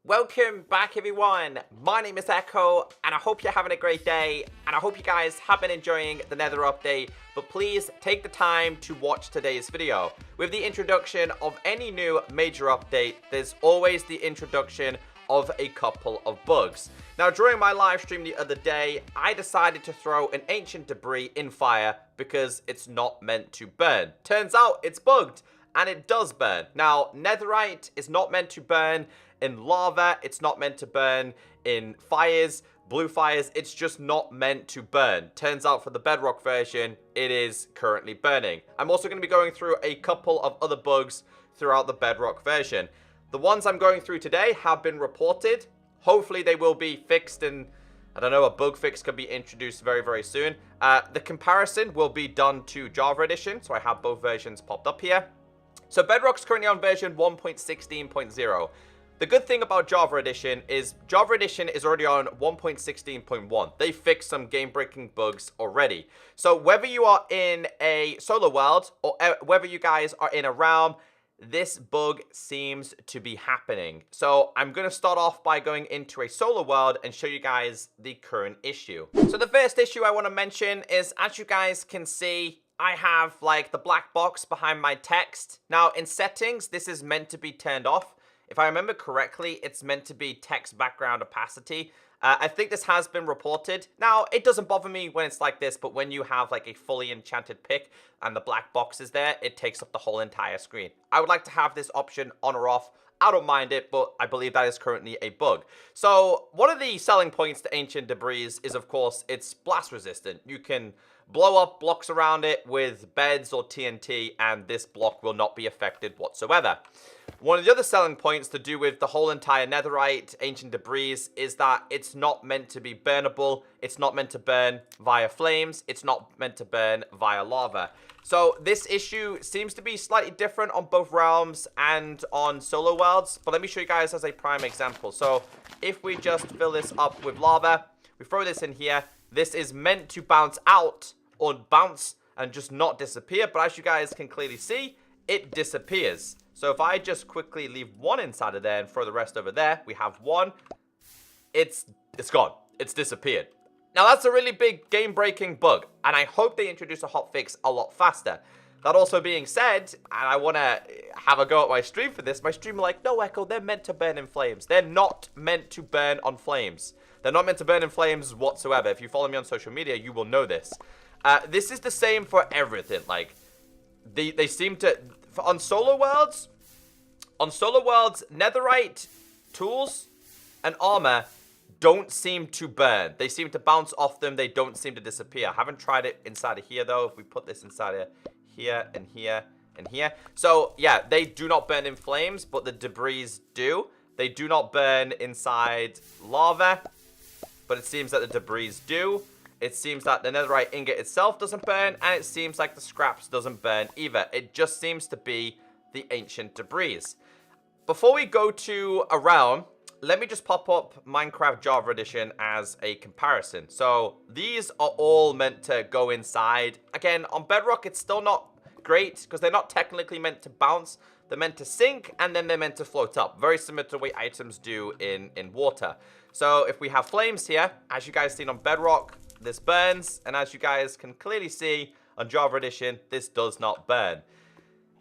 Welcome back everyone, my name is Echo and I hope you're having a great day and I hope you guys have been enjoying the Nether update, but please take the time to watch today's video. With the introduction of any new major update, there's always the introduction of a couple of bugs. Now during my live stream the other day, I decided to throw an ancient debris in fire because it's not meant to burn. Turns out it's bugged and it does burn. Now Netherite is not meant to burn in lava, it's not meant to burn in fires, blue fires, it's just not meant to burn. Turns out for the Bedrock version, it is currently burning. I'm also going to be going through a couple of other bugs throughout the Bedrock version. The ones I'm going through today have been reported. Hopefully they will be fixed and, I don't know, a bug fix could be introduced very, very soon. The comparison will be done to Java Edition, so I have both versions popped up here. So Bedrock's currently on version 1.16.0. The good thing about Java Edition is already on 1.16.1. They fixed some game-breaking bugs already. So whether you are in a solo world or whether you guys are in a realm, this bug seems to be happening. So I'm going to start off by going into a solo world and show you guys the current issue. So the first issue I want to mention is, as you guys can see, I have like the black box behind my text. Now in settings, this is meant to be turned off. If I remember correctly, it's meant to be text background opacity. I think this has been reported. Now, it doesn't bother me when it's like this, but when you have like a fully enchanted pick and the black box is there, it takes up the whole entire screen. I would like to have this option on or off. I don't mind it, but I believe that is currently a bug. So, one of the selling points to Ancient Debris is, of course, it's blast resistant. You can blow up blocks around it with beds or TNT, and this block will not be affected whatsoever. One of the other selling points to do with the whole entire Netherite, Ancient Debris, is that it's not meant to be burnable. It's not meant to burn via flames. It's not meant to burn via lava. So this issue seems to be slightly different on both realms and on solo worlds. But let me show you guys as a prime example. So if we just fill this up with lava, we throw this in here. This is meant to bounce out or bounce and just not disappear. But as you guys can clearly see, it disappears. So if I just quickly leave one inside of there and throw the rest over there, we have one. It's gone. It's disappeared. Now that's a really big game-breaking bug, and I hope they introduce a hotfix a lot faster. That also being said, and I want to have a go at my stream for this, my stream are like, no, Echo, they're meant to burn in flames. They're not meant to burn on flames. They're not meant to burn in flames whatsoever. If you follow me on social media, you will know this. This is the same for everything. Like, they seem to... On solo worlds, Netherite tools and armor don't seem to burn. They seem to bounce off them. They don't seem to disappear. I haven't tried it inside of here, though. If we put this inside of here and here and here. So, yeah, they do not burn in flames, but the debris do. They do not burn inside lava, but it seems that the debris do. It seems that the Netherite ingot itself doesn't burn, and it seems like the scraps doesn't burn either. It just seems to be the Ancient Debris. Before we go to a realm, let me just pop up Minecraft Java Edition as a comparison. So these are all meant to go inside. Again, on Bedrock, it's still not great because they're not technically meant to bounce. They're meant to sink, and then they're meant to float up. Very similar to the way items do in water. So if we have flames here, as you guys seen on Bedrock, this burns, and as you guys can clearly see on Java Edition, this does not burn.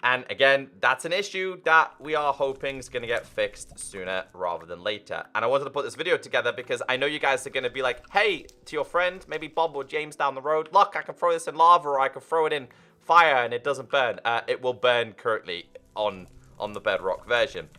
And again, that's an issue that we are hoping is going to get fixed sooner rather than later. And I wanted to put this video together because I know you guys are going to be like, hey, to your friend, maybe Bob or James down the road, look, I can throw this in lava or I can throw it in fire and it doesn't burn. It will burn currently on the Bedrock version.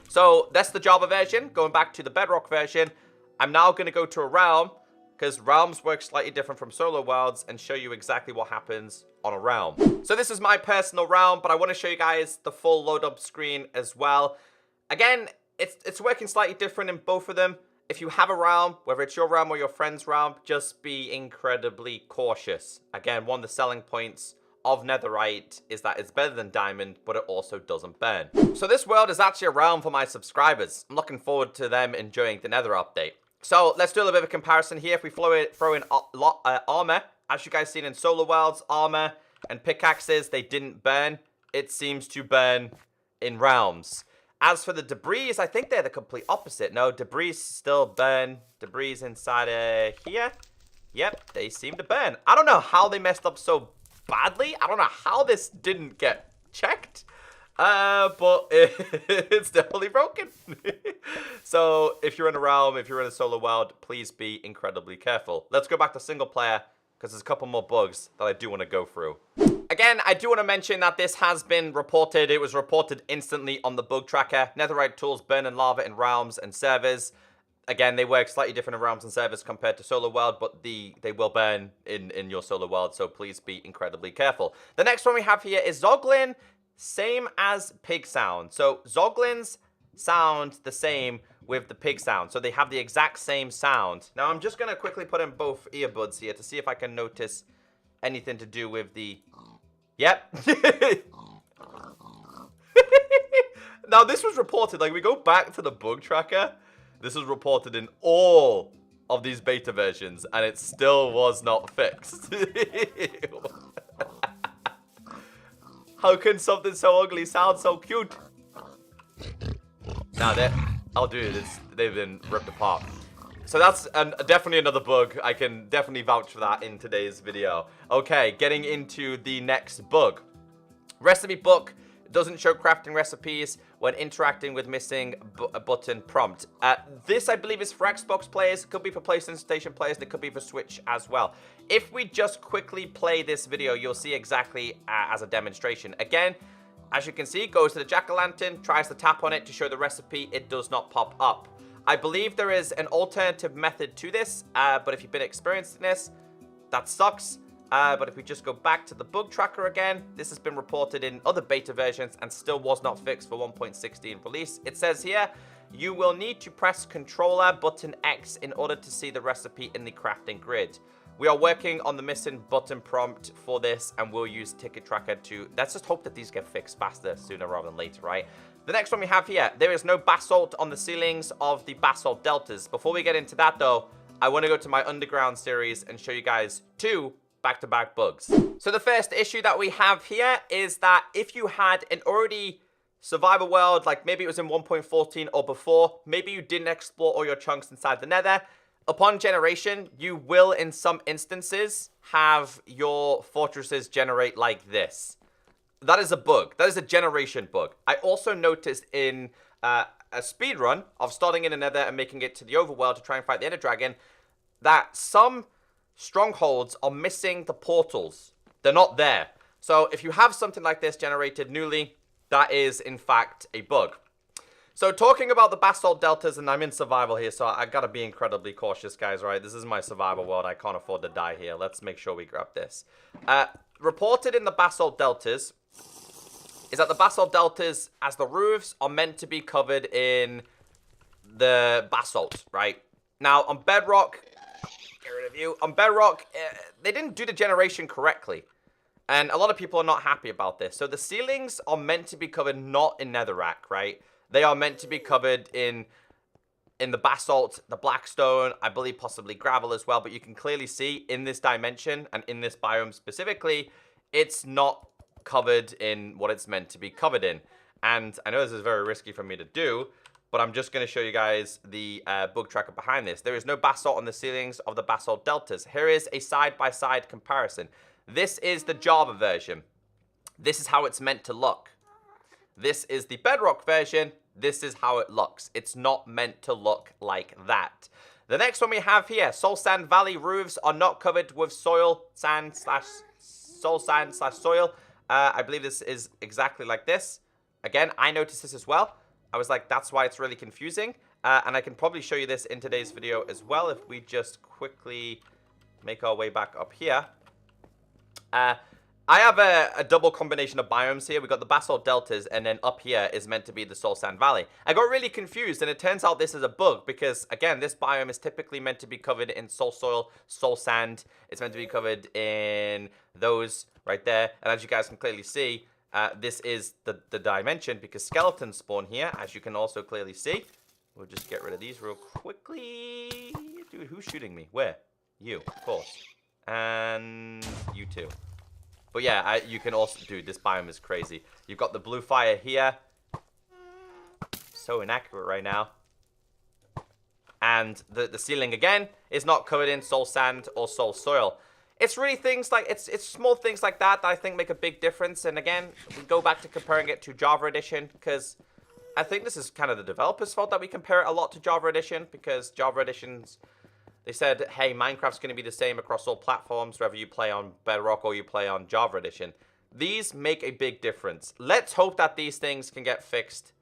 So that's the Java version. Going back to the Bedrock version, I'm now going to go to a realm, because realms work slightly different from solo worlds, and show you exactly what happens on a realm. So this is my personal realm, but I want to show you guys the full load up screen as well. Again, it's working slightly different in both of them. If you have a realm, whether it's your realm or your friend's realm, just be incredibly cautious. Again, one of the selling points of Netherite is that it's better than diamond, but it also doesn't burn. So this world is actually a realm for my subscribers. I'm looking forward to them enjoying the Nether update. So let's do a little bit of a comparison here. If we throw in armor, as you guys seen in solo worlds, armor and pickaxes, they didn't burn. It seems to burn in realms. As for the debris, I think they're the complete opposite. No, debris still burn. Debris inside of here. Yep, they seem to burn. I don't know how they messed up so badly. I don't know how this didn't get checked. But it's definitely broken. So if you're in a realm, if you're in a solo world, please be incredibly careful. Let's go back to single player, because there's a couple more bugs that I do want to go through. Again, I do want to mention that this has been reported. It was reported instantly on the bug tracker. Netherite tools burn in lava in realms and servers. Again, they work slightly different in realms and servers compared to solo world, but they will burn in your solo world, so please be incredibly careful. The next one we have here is Zoglin, same as pig sound. So Zoglins sound the same with the pig sound, so they have the exact same sound. Now I'm just going to quickly put in both earbuds here to see if I can notice anything to do with the... Yep. Now this was reported, like we go back to the bug tracker, this was reported in all of these beta versions and it still was not fixed. How can something so ugly sound so cute? Now I'll do this, they've been ripped apart. So that's definitely another bug. I can definitely vouch for that in today's video. Okay, getting into the next bug. Recipe book doesn't show crafting recipes when interacting with missing button prompt. This, I believe, is for Xbox players. It could be for PlayStation Station players. And it could be for Switch as well. If we just quickly play this video, you'll see exactly as a demonstration. Again, as you can see, goes to the jack-o'-lantern, tries to tap on it to show the recipe. It does not pop up. I believe there is an alternative method to this, but if you've been experiencing this, that sucks. But if we just go back to the bug tracker again, this has been reported in other beta versions and still was not fixed for 1.16 release. It says here, you will need to press controller button X in order to see the recipe in the crafting grid. We are working on the missing button prompt for this and we'll use ticket tracker to... Let's just hope that these get fixed faster sooner rather than later, right? The next one we have here, there is no basalt on the ceilings of the basalt deltas. Before we get into that though, I want to go to my underground series and show you guys two back-to-back bugs. So the first issue that we have here is that if you had an already survivor world, like maybe it was in 1.14 or before, maybe you didn't explore all your chunks inside the nether, upon generation, you will in some instances have your fortresses generate like this. That is a bug. That is a generation bug. I also noticed in a speedrun of starting in a nether and making it to the overworld to try and fight the Ender Dragon, that some strongholds are missing the portals. They're not there. So if you have something like this generated newly, that is in fact a bug. So talking about the basalt deltas, and I'm in survival here, so I gotta be incredibly cautious, guys, right? This is my survival world. I can't afford to die here. Let's make sure we grab this. Reported in the basalt deltas is that the basalt deltas, as the roofs, are meant to be covered in the basalt, right? Now, on Bedrock, get rid of you. On Bedrock, they didn't do the generation correctly. And a lot of people are not happy about this. So the ceilings are meant to be covered not in netherrack, right? They are meant to be covered in the basalt, the blackstone, I believe possibly gravel as well. But you can clearly see in this dimension and in this biome specifically, it's not covered in what it's meant to be covered in. And I know this is very risky for me to do, but I'm just going to show you guys the bug tracker behind this. There is no basalt on the ceilings of the basalt deltas. Here is a side-by-side comparison. This is the Java version. This is how it's meant to look. This is the Bedrock version. This is how it looks. It's not meant to look like that. The next one we have here, Soul Sand Valley roofs are not covered with soil sand slash soil. I believe this is exactly like this. Again, I noticed this as well. I was like, that's why it's really confusing. And I can probably show you this in today's video as well if we just quickly make our way back up here. I have a double combination of biomes here. We've got the basalt deltas, and then up here is meant to be the Soul Sand Valley. I got really confused, and it turns out this is a bug because, again, this biome is typically meant to be covered in soul soil, soul sand. It's meant to be covered in those right there. And as you guys can clearly see, this is the dimension because skeletons spawn here, as you can also clearly see. We'll just get rid of these real quickly. Dude, who's shooting me? Where? You, of course. And you too. But yeah, you can also... Dude, this biome is crazy. You've got the blue fire here. so inaccurate right now. And the ceiling, again, is not covered in soul sand or soul soil. It's really things like, it's small things like that that I think make a big difference. And again, we go back to comparing it to Java Edition, because I think this is kind of the developer's fault that we compare it a lot to Java Edition, because Java Edition's, they said, hey, Minecraft's going to be the same across all platforms, whether you play on Bedrock or you play on Java Edition. These make a big difference. Let's hope that these things can get fixed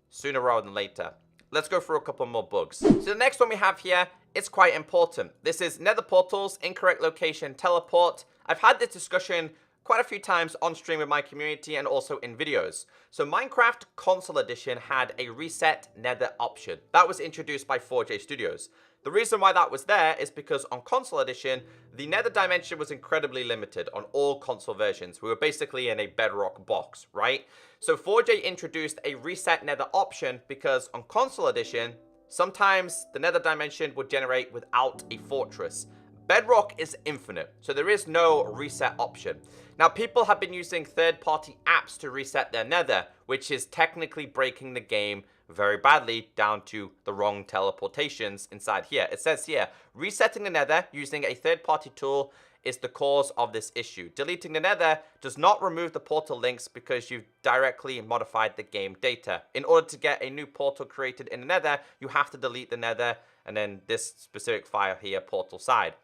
sooner rather than later. Let's go through a couple more bugs. So the next one we have here, it's quite important. This is Nether portals, incorrect location, teleport. I've had this discussion quite a few times on stream with my community and also in videos. So Minecraft Console Edition had a reset Nether option. That was introduced by 4J Studios. The reason why that was there is because on Console Edition, the Nether dimension was incredibly limited on all console versions. We were basically in a bedrock box, right? So 4J introduced a reset Nether option because on Console Edition, sometimes the Nether dimension would generate without a fortress. Bedrock is infinite, so there is no reset option. Now, people have been using third-party apps to reset their Nether, which is technically breaking the game very badly down to the wrong teleportations inside here. It says here, resetting the Nether using a third-party tool is the cause of this issue. Deleting the Nether does not remove the portal links because you've directly modified the game data. In order to get a new portal created in the Nether, you have to delete the Nether and then this specific file here, portal side.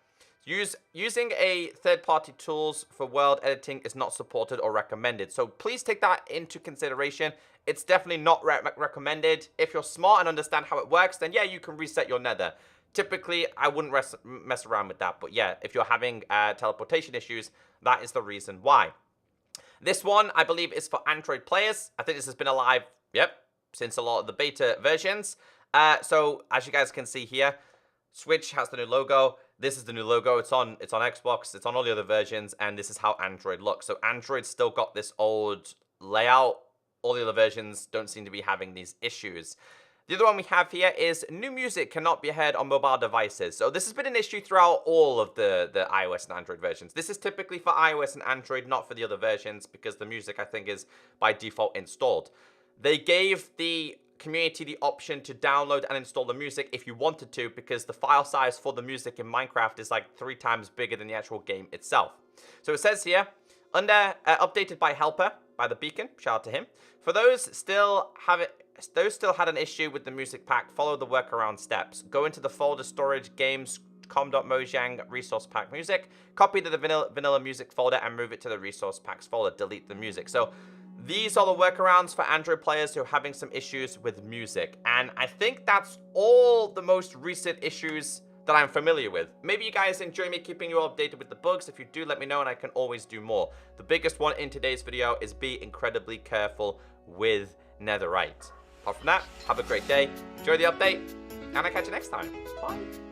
Using a third-party tools for world editing is not supported or recommended. So please take that into consideration. It's definitely not recommended. If you're smart and understand how it works, then yeah, you can reset your Nether. Typically, I wouldn't mess around with that. But yeah, if you're having teleportation issues, that is the reason why. This one, I believe, is for Android players. I think this has been alive, since a lot of the beta versions. So as you guys can see here, Switch has the new logo. This is the new logo. It's on Xbox. It's on all the other versions, and this is how Android looks. So Android's still got this old layout. All the other versions don't seem to be having these issues. The other one we have here is new music cannot be heard on mobile devices. So this has been an issue throughout all of the iOS and Android versions. This is typically for iOS and Android, not for the other versions, because the music, I think, is by default installed. They gave the community the option to download and install the music if you wanted to, because the file size for the music in Minecraft is like 3 times bigger than the actual game itself. So it says here, under updated by Helper, by the Beacon, shout out to him. For those still had an issue with the music pack, follow the workaround steps. Go into the folder storage games com.mojang resource pack music, copy the vanilla music folder and move it to the resource packs folder, delete the music. So these are the workarounds for Android players who are having some issues with music. And I think that's all the most recent issues that I'm familiar with. Maybe you guys enjoy me keeping you updated with the bugs. If you do, let me know and I can always do more. The biggest one in today's video is be incredibly careful with Netherite. Apart from that, have a great day, enjoy the update, and I'll catch you next time. Bye.